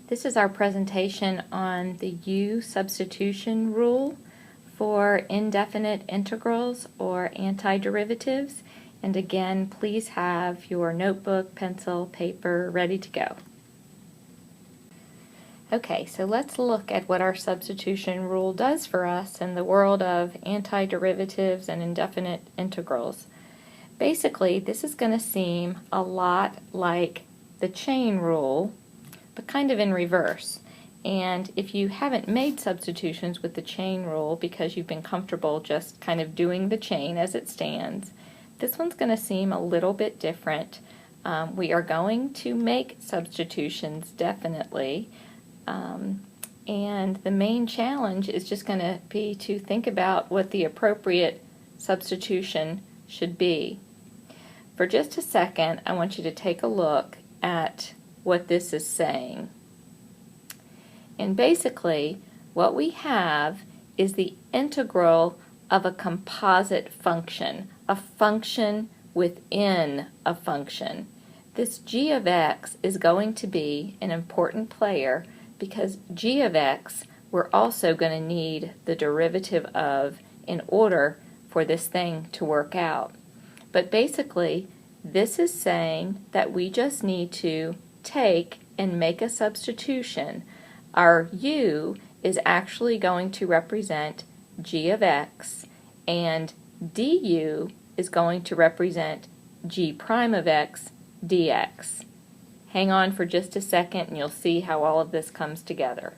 This is our presentation on the U substitution rule for indefinite integrals or antiderivatives. And again, please have your notebook, pencil, paper ready to go. Okay, so let's look at what our substitution rule does for us in the world of antiderivatives and indefinite integrals. Basically, this is going to seem a lot like the chain rule, but kind of in reverse. And if you haven't made substitutions with the chain rule because you've been comfortable just kind of doing the chain as it stands, this one's going to seem a little bit different. We are going to make substitutions definitely, and the main challenge is just going to be to think about what the appropriate substitution should be. For just a second, I want you to take a look at what this is saying. And basically, what we have is the integral of a composite function, a function within a function. This g of x is going to be an important player because g of x we're also going to need the derivative of in order for this thing to work out. But basically, this is saying that we just need to take and make a substitution. Our u is actually going to represent g of x, and du is going to represent g prime of x dx. Hang on for just a second and you'll see how all of this comes together.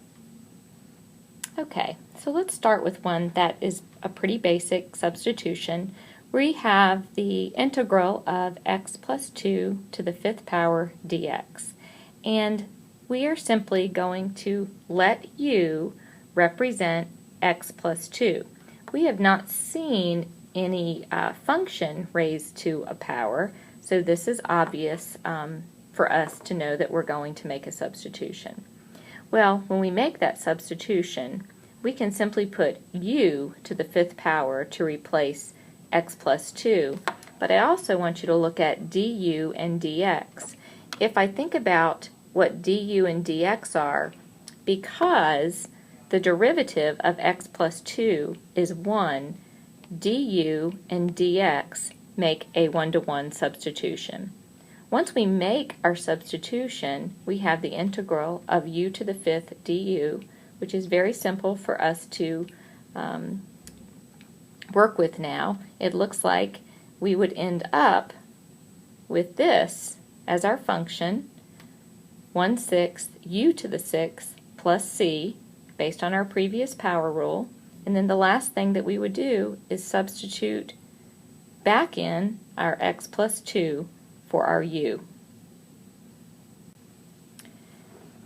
Okay, so let's start with one that is a pretty basic substitution. We have the integral of x plus 2 to the 5th power dx. And we are simply going to let u represent x plus 2. We have not seen any function raised to a power, so this is obvious for us to know that we're going to make a substitution. Well, when we make that substitution, we can simply put u to the 5th power to replace x plus 2, but I also want you to look at du and dx. If I think about what du and dx are, because the derivative of x plus 2 is 1, du and dx make a one-to-one substitution. Once we make our substitution, we have the integral of u to the 5th du, which is very simple for us to work with now. It looks like we would end up with this as our function, 1/6 u to the 6th plus c, based on our previous power rule, and then the last thing that we would do is substitute back in our x plus 2 for our u.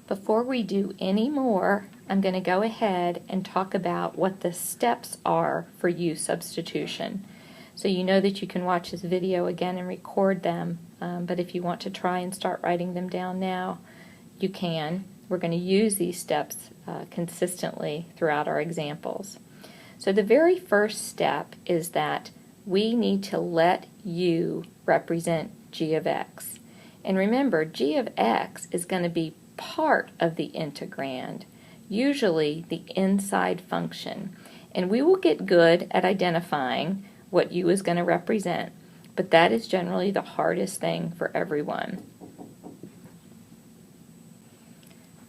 Before we do any more, I'm going to go ahead and talk about what the steps are for u substitution. So you know that you can watch this video again and record them, but if you want to try and start writing them down now, you can. We're going to use these steps consistently throughout our examples. So the very first step is that we need to let u represent g of x. And remember, g of x is going to be part of the integrand, usually the inside function. And we will get good at identifying what u is going to represent, but that is generally the hardest thing for everyone.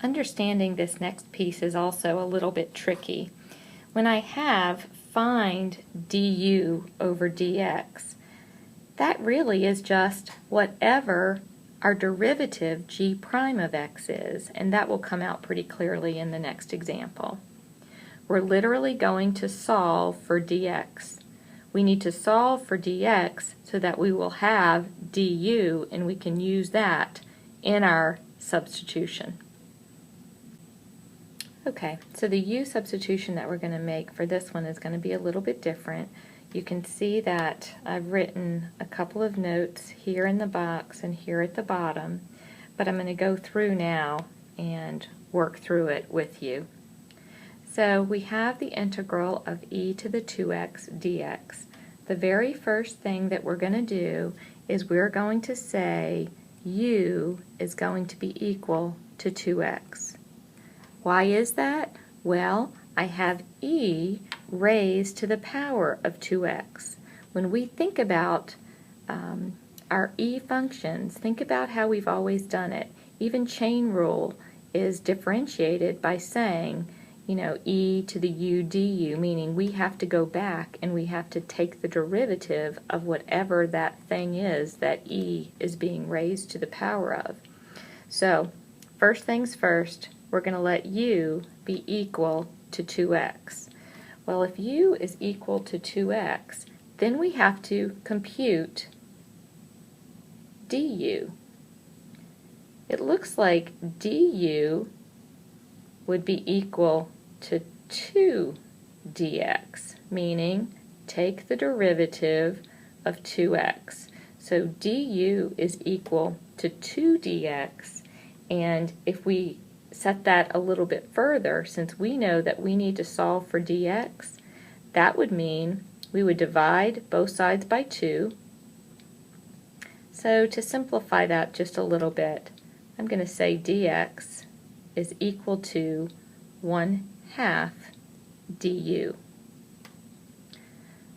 Understanding this next piece is also a little bit tricky. When I have find du over dx, that really is just whatever our derivative g prime of x is, and that will come out pretty clearly in the next example. We're literally going to solve for dx. We need to solve for dx so that we will have du, and we can use that in our substitution. Okay, so the u substitution that we're going to make for this one is going to be a little bit different. You can see that I've written a couple of notes here in the box and here at the bottom, but I'm going to go through now and work through it with you. So we have the integral of e to the 2x dx. The very first thing that we're going to do is we're going to say u is going to be equal to 2x. Why is that? Well, I have e raised to the power of 2x. When we think about our e functions, think about how we've always done it. Even chain rule is differentiated by saying, e to the u du, meaning we have to go back and we have to take the derivative of whatever that thing is that e is being raised to the power of. So, first things first, we're going to let u be equal to 2x. Well, if u is equal to 2x, then we have to compute du. It looks like du would be equal to 2dx, meaning take the derivative of 2x. So du is equal to 2dx, and if we set that a little bit further, since we know that we need to solve for dx, that would mean we would divide both sides by 2. So to simplify that just a little bit, I'm going to say dx is equal to 1/2 du.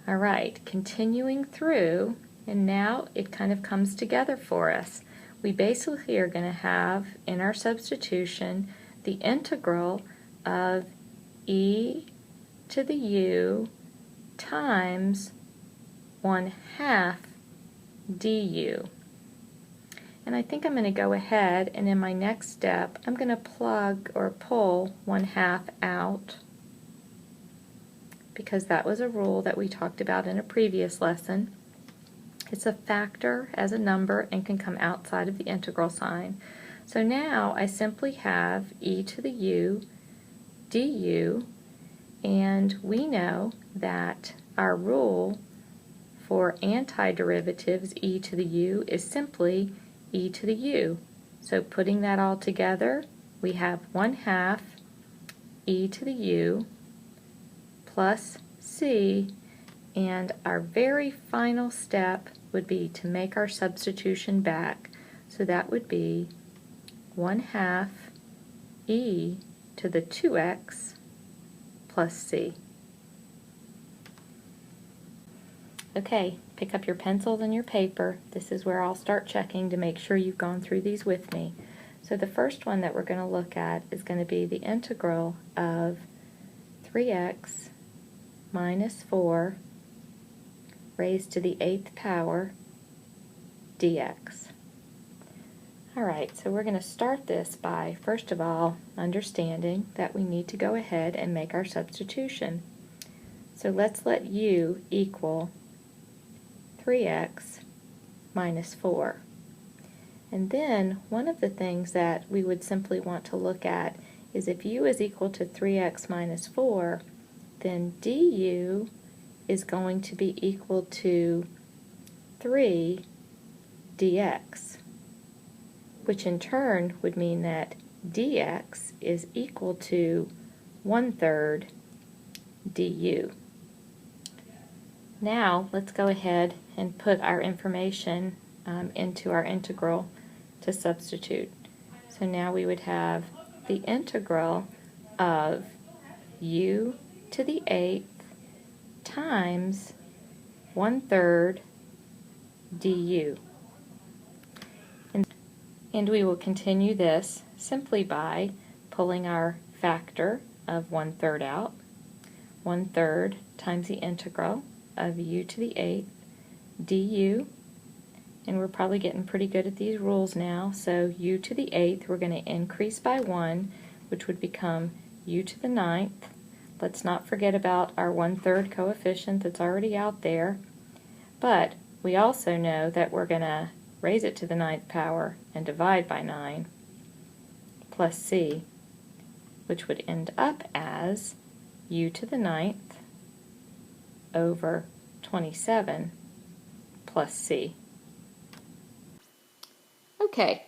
Alright, continuing through, and now it kind of comes together for us. We basically are going to have in our substitution the integral of e to the u times 1/2 du. And I think I'm going to go ahead and in my next step I'm going to plug or pull 1/2 out, because that was a rule that we talked about in a previous lesson. It's a factor as a number and can come outside of the integral sign. So now I simply have e to the u du, and we know that our rule for antiderivatives e to the u is simply e to the u. So putting that all together, we have 1/2 e to the u plus c, and our very final step would be to make our substitution back. So that would be 1/2 e to the 2x plus c. Okay, pick up your pencils and your paper. This is where I'll start checking to make sure you've gone through these with me. So the first one that we're going to look at is going to be the integral of 3x minus 4 raised to the 8th power dx. Alright, so we're going to start this by, first of all, understanding that we need to go ahead and make our substitution. So let's let u equal 3x minus 4. And then one of the things that we would simply want to look at is if u is equal to 3x minus 4, then du is going to be equal to 3 dx, which in turn would mean that dx is equal to 1/3 du. Now let's go ahead and put our information into our integral to substitute. So now we would have the integral of u to the 8th times 1/3 du. And we will continue this simply by pulling our factor of 1/3 out. 1/3 times the integral of u to the 8th du, and we're probably getting pretty good at these rules now, so u to the 8th we're going to increase by 1, which would become u to the 9th. Let's not forget about our 1/3 coefficient that's already out there, but we also know that we're going to raise it to the 9th power and divide by 9 plus c, which would end up as u to the 9th over 27 plus c. Okay,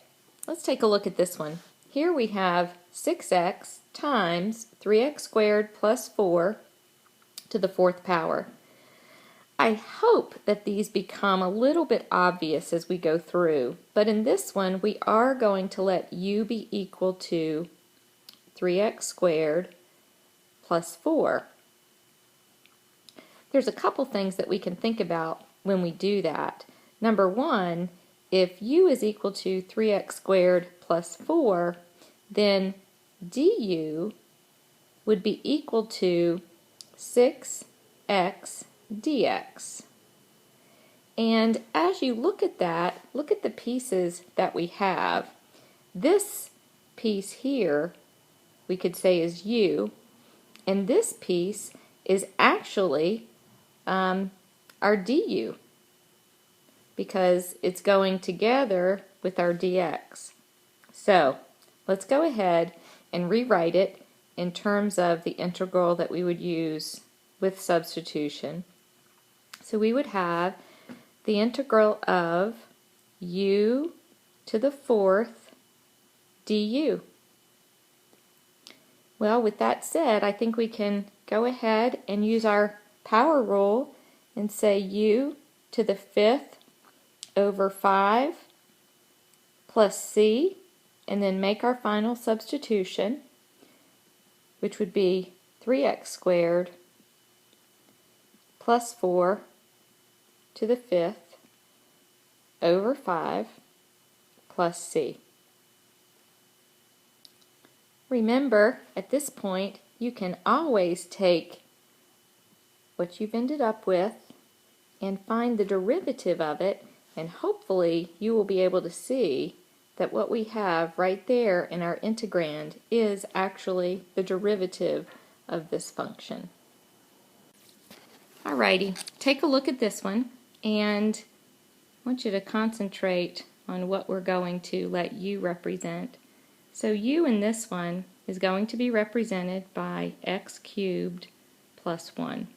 let's take a look at this one. Here we have 6x times 3x squared plus 4 to the 4th power. I hope that these become a little bit obvious as we go through, but in this one we are going to let u be equal to 3x squared plus 4. There's a couple things that we can think about when we do that. Number one, if u is equal to 3x squared plus 4, then du would be equal to 6x dx. And as you look at that, look at the pieces that we have. This piece here we could say is u, and this piece is actually our du, because it's going together with our dx. So let's go ahead and rewrite it in terms of the integral that we would use with substitution. So we would have the integral of u to the 4th du. Well, with that said, I think we can go ahead and use our power rule and say u to the 5th over 5 plus c, and then make our final substitution, which would be 3x squared plus 4 to the 5th over 5 plus c. Remember, at this point, you can always take what you've ended up with and find the derivative of it, and hopefully you will be able to see that what we have right there in our integrand is actually the derivative of this function. Alrighty, take a look at this one, and I want you to concentrate on what we're going to let u represent. So u in this one is going to be represented by x cubed plus 1.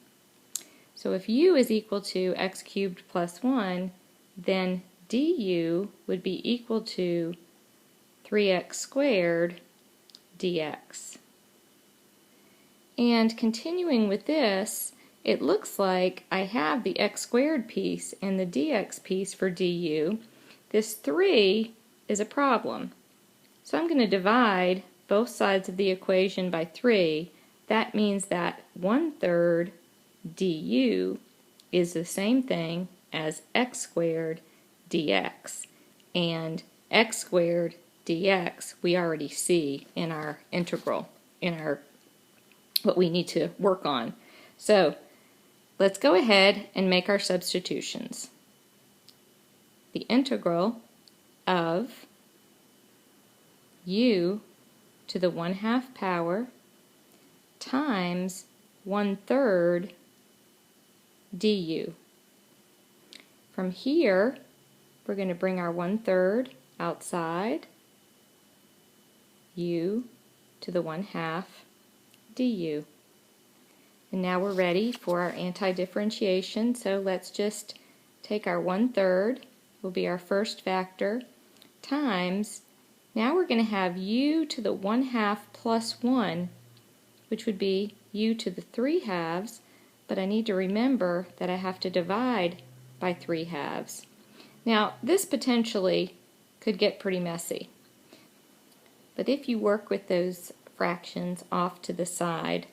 So if u is equal to x cubed plus 1, then du would be equal to 3x squared dx. And continuing with this, it looks like I have the x squared piece and the dx piece for du. This 3 is a problem. So I'm going to divide both sides of the equation by 3. That means that 1/3 du is the same thing as x squared dx. And x squared dx we already see in our integral, in our what we need to work on. So let's go ahead and make our substitutions. The integral of u to the 1/2 power times 1/3 du. From here, we're going to bring our 1/3 outside, u to the 1/2 du. And now we're ready for our anti-differentiation, so let's just take our 1/3, will be our first factor, times, now we're going to have u to the 1/2 plus 1, which would be u to the 3/2, but I need to remember that I have to divide by 3/2. Now, this potentially could get pretty messy, but if you work with those fractions off to the side,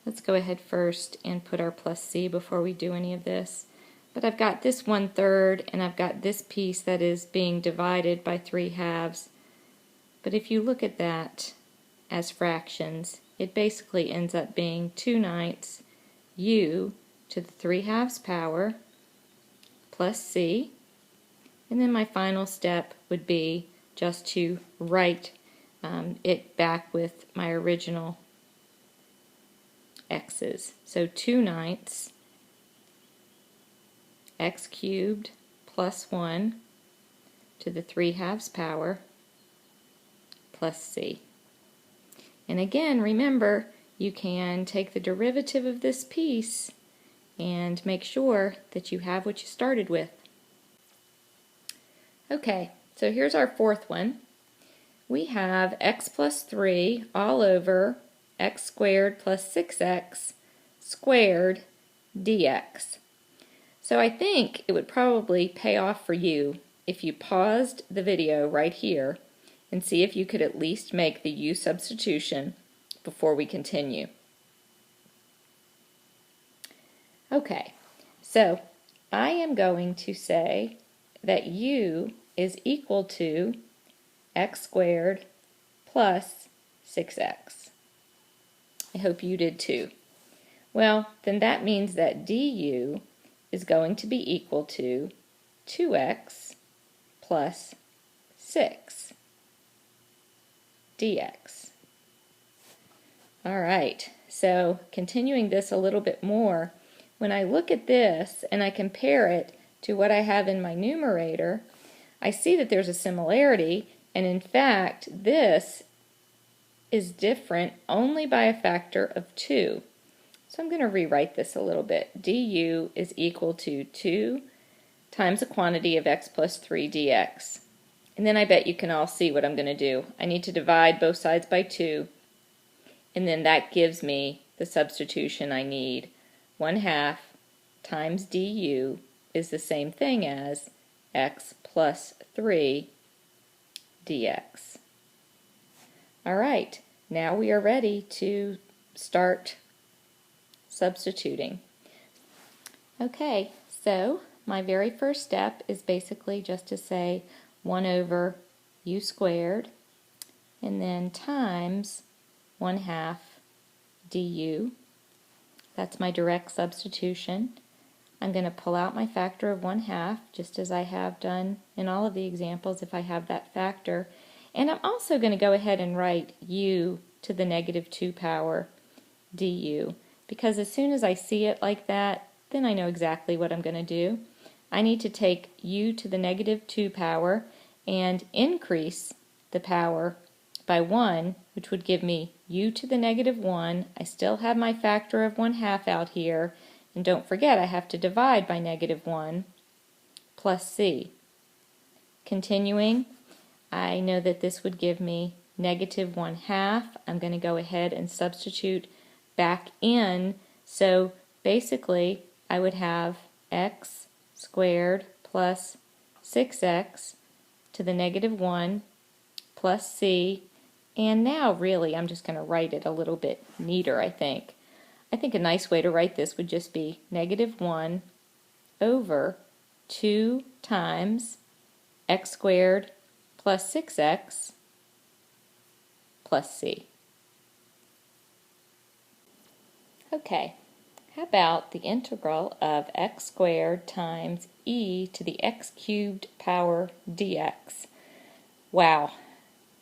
let's go ahead first and put our plus c before we do any of this. But I've got this 1/3 and I've got this piece that is being divided by 3/2. But if you look at that as fractions, it basically ends up being 2/9 u to the 3/2 power plus c. And then my final step would be just to write it back with my original x's. So 2/9 x cubed plus 1 to the 3/2 power plus c. And again, remember, you can take the derivative of this piece and make sure that you have what you started with. Okay, so here's our fourth one. We have x plus 3 all over x squared plus 6x squared dx. So I think it would probably pay off for you if you paused the video right here and see if you could at least make the u substitution before we continue. Okay, so I am going to say that u is equal to x squared plus 6x. I hope you did too. Well, then that means that du is going to be equal to 2x plus 6 dx. All right, so continuing this a little bit more, when I look at this and I compare it to what I have in my numerator, I see that there's a similarity, and in fact, this is different only by a factor of 2. So I'm going to rewrite this a little bit. du is equal to 2 times the quantity of x plus 3 dx. And then I bet you can all see what I'm going to do. I need to divide both sides by 2, and then that gives me the substitution I need. 1/2 times du is the same thing as x plus 3 dx. All right, now we are ready to start substituting. Okay, so my very first step is basically just to say 1 over u squared and then times 1/2 du. That's my direct substitution. I'm going to pull out my factor of 1/2 just as I have done in all of the examples if I have that factor. And I'm also going to go ahead and write u to the negative 2 power du, because as soon as I see it like that, then I know exactly what I'm going to do. I need to take u to the negative 2 power and increase the power by 1, which would give me u to the negative 1. I still have my factor of 1/2 out here, and don't forget I have to divide by negative 1 plus c. Continuing, I know that this would give me negative 1/2. I'm going to go ahead and substitute back in, so basically I would have x squared plus 6x to the negative 1 plus c, and now really I'm just going to write it a little bit neater, I think. I think a nice way to write this would just be negative 1 over 2 times x squared plus 6x plus c. Okay, how about the integral of x squared times e to the x cubed power dx? Wow.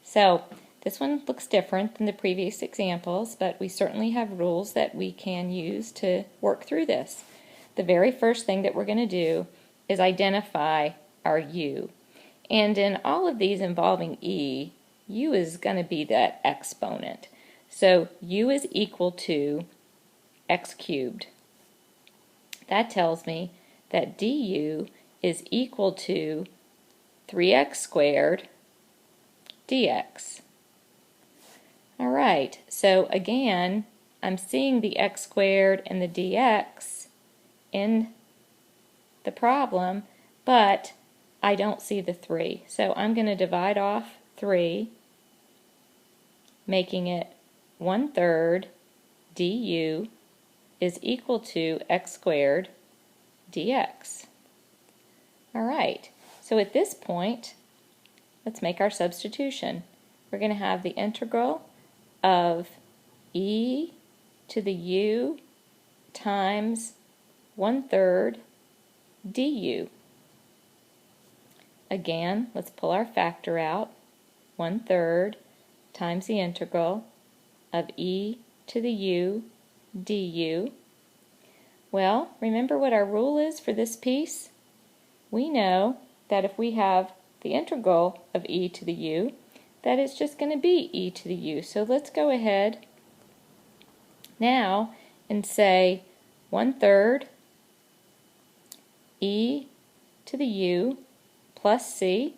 So this one looks different than the previous examples, but we certainly have rules that we can use to work through this. The very first thing that we're going to do is identify our u. And in all of these involving e, u is going to be that exponent. So u is equal to x cubed. That tells me that du is equal to 3x squared dx. Alright, so again, I'm seeing the x squared and the dx in the problem, but I don't see the 3. So I'm going to divide off 3, making it 1/3 du is equal to x squared dx. Alright, so at this point, let's make our substitution. We're going to have the integral of e to the u times 1/3 du. Again, let's pull our factor out. 1/3 times the integral of e to the u du. Well, remember what our rule is for this piece? We know that if we have the integral of e to the u, that it's just going to be e to the u. So let's go ahead now and say 1/3 e to the u plus c,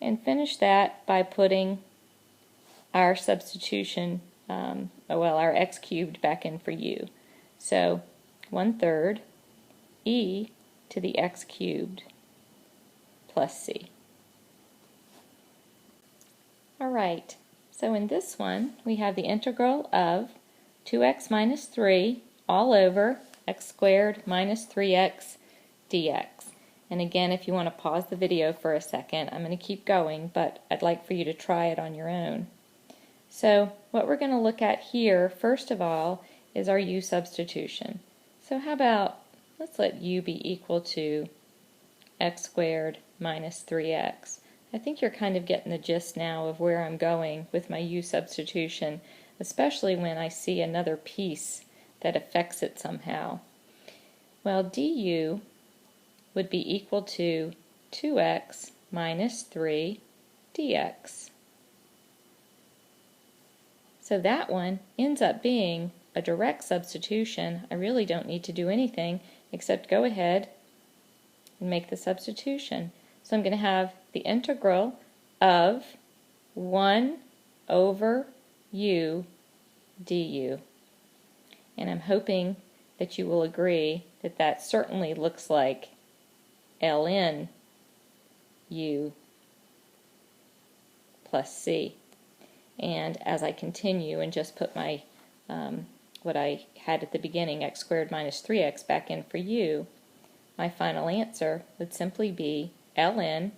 and finish that by putting our substitution, our x cubed back in for u. So 1/3 e to the x cubed plus c. Alright, so in this one we have the integral of 2x minus 3 all over x squared minus 3x dx. And again, if you want to pause the video for a second, I'm going to keep going, but I'd like for you to try it on your own. So what we're going to look at here, first of all, is our u substitution. So how about, let's let u be equal to x squared minus 3x. I think you're kind of getting the gist now of where I'm going with my u substitution, especially when I see another piece that affects it somehow. Well, du would be equal to 2x minus 3 dx. So that one ends up being a direct substitution. I really don't need to do anything except go ahead and make the substitution. So I'm going to have the integral of 1 over u du. And I'm hoping that you will agree that that certainly looks like ln u plus c. And as I continue and just put my what I had at the beginning, x squared minus 3x, back in for u, my final answer would simply be ln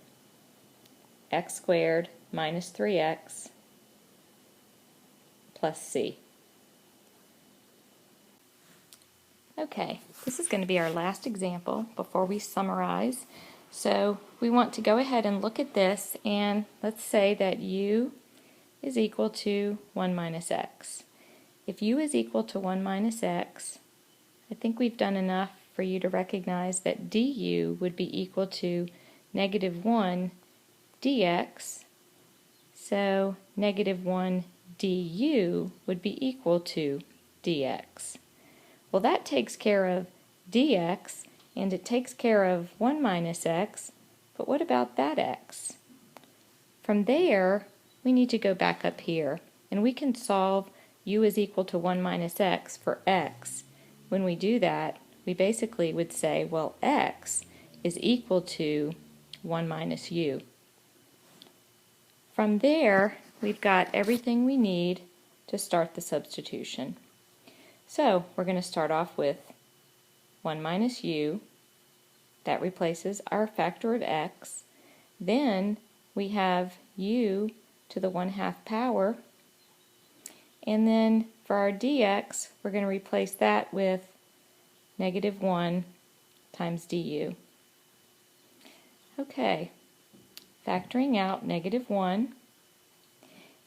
x squared minus 3x plus c. Okay, this is going to be our last example before we summarize. So we want to go ahead and look at this, and let's say that u is equal to 1 minus x. If u is equal to 1 minus x, I think we've done enough for you to recognize that du would be equal to negative 1 dx, so negative 1 du would be equal to dx. Well, that takes care of dx, and it takes care of 1 minus x, but what about that x? From there, we need to go back up here, and we can solve u is equal to 1 minus x for x. When we do that, we basically would say, well, x is equal to 1 minus u. From there, we've got everything we need to start the substitution. So we're going to start off with 1 minus u. That replaces our factor of x. Then we have u to the 1/2 power. And then for our dx, we're going to replace that with negative 1 times du. Okay, factoring out negative 1.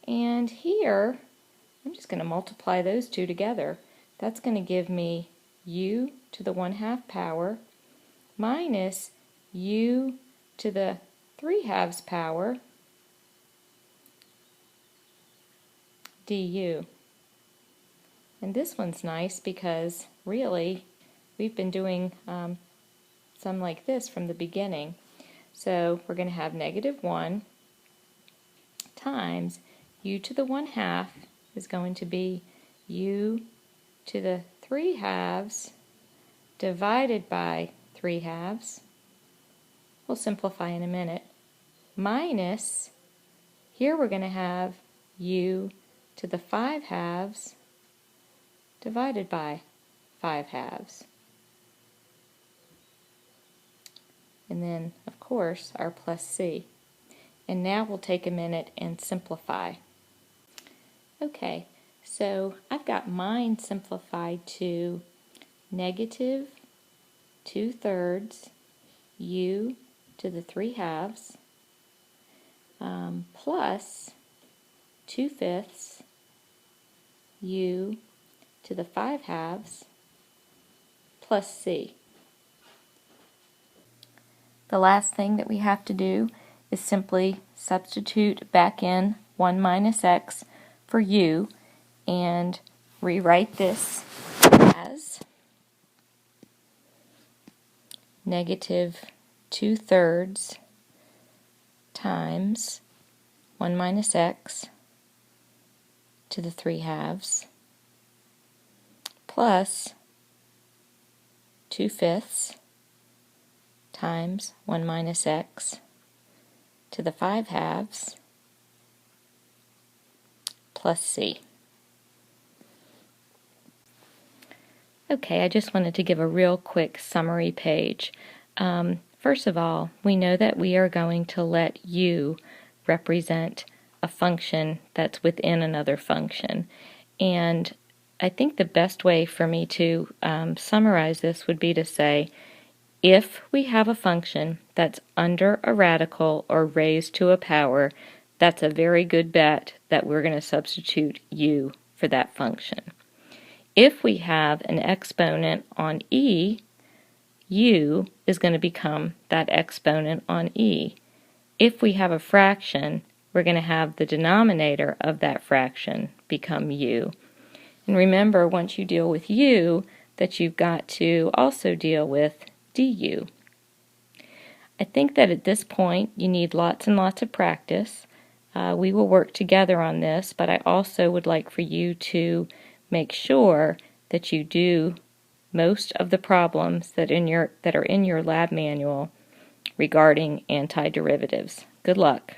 And here, I'm just going to multiply those two together. That's going to give me u to the 1/2 power minus u to the 3/2 power du. And this one's nice because really we've been doing some like this from the beginning. So we're going to have negative 1 times u to the 1/2 is going to be u to the 3/2 divided by 3/2. We'll simplify in a minute. Minus, here we're going to have u to the 5/2 divided by 5/2. And then, of course, our plus c. And now we'll take a minute and simplify. Okay, so I've got mine simplified to negative 2/3 u to the 3/2 plus 2/5 u to the 5/2 plus c. The last thing that we have to do is simply substitute back in 1 minus x for u and rewrite this as negative 2/3 times 1 minus x to the 3/2 plus 2/5 times 1 minus x to the 5/2 plus c. Okay, I just wanted to give a real quick summary page. First of all, we know that we are going to let u represent a function that's within another function. And I think the best way for me to summarize this would be to say, if we have a function that's under a radical or raised to a power, that's a very good bet that we're going to substitute u for that function. If we have an exponent on e, u is going to become that exponent on e. If we have a fraction, we're going to have the denominator of that fraction become u. And remember, once you deal with u, that you've got to also deal with du. I think that at this point you need lots and lots of practice. We will work together on this, but I also would like for you to make sure that you do most of the problems that are in your lab manual regarding antiderivatives. Good luck.